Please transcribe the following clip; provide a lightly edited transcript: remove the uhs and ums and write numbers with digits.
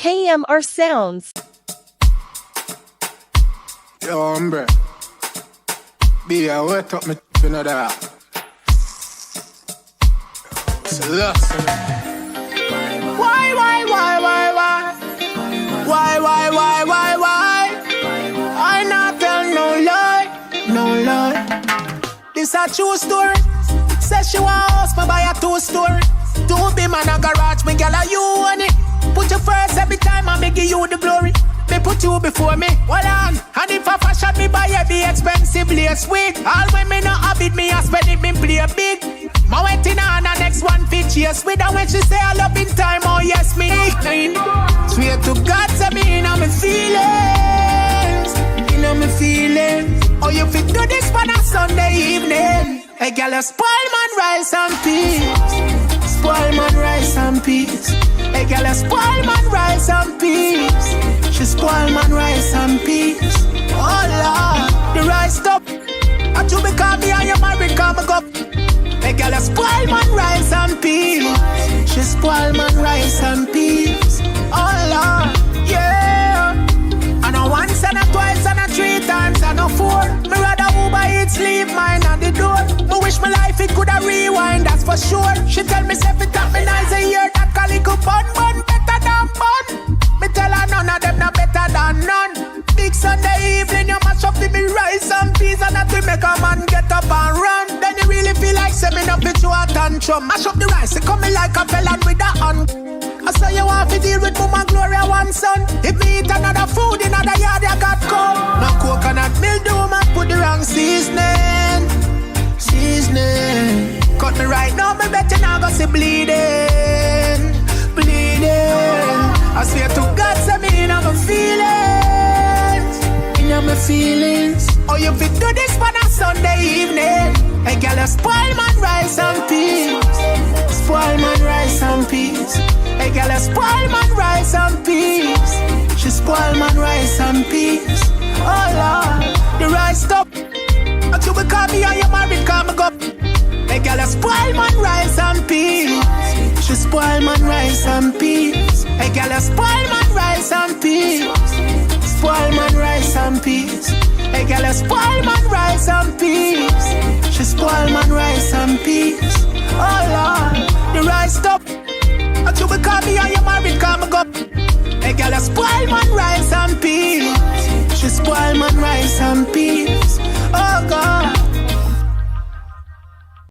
KMRSounds. Yo, hombre. Be a wet up me you know that. So listen. Why? I not tell no lie. This a true story. Says she want house, me buy a 2-story. 2 be man a garage, me gyal a you on it. Put you first every time I me give you the glory. Me put you before me, hold on. And if I fashion me buy every expensive lace wig. All when me not habit me I spend it, me play big. My waiting on the next one fit yes with. And when she say I love in time, oh yes me swear to God say me in my feelings. In my feelings. Oh you fit do this for a Sunday evening. Hey girl you spoil man rice and peas. Spoil man rice and peas. Hey girl you spoil man rice and peas. She spoil man rice and peas. Oh Lord, the rice top. I do become me and you married come up. Hey girl you spoil man rice and peas. She spoil man rice and peas. Oh Lord, yeah. And a once and a twice and a 3 times and a 4. Me rather Uber Eats leave mine at the door. Me wish my life it coulda rewind, that's for sure. She tell me say it up me nice a year. That calico bun better than bun. Me tell her none of them not better than none. Big Sunday evening you mash up with me rice and peas. And that will make a man get up and run. Then you really feel like say me no fit you a tantrum. Mash up the rice, it come me like a felon with a hand. I say you want to deal with Mama Gloria one son. If me eat another food in another yard you got come. No coconut mildew man put the wrong seasoning. Cut me right now me bet you now go see bleeding. I swear to God say me in my feelings. In my feelings. Oh you fit do this for a Sunday evening. Hey girl you spoil man rice and peas. Spoil man rice and peas. Hey girl you spoil man rice and peas. She spoil man rice and peas. Oh Lord, the rice stop. Until we call me and you married come up. Hey girl you spoil man rice and peas. She spoil man rice and peas. Hey girl you spoil man rice and peas. Spoil man rice and peas. Hey girl you spoil man rice and peas. She spoil man rice and peas. Oh Lord, the rice stop. Until we call me and you married come up. Hey girl you spoil man rice and peas. She spoil man rice and peas. Oh God.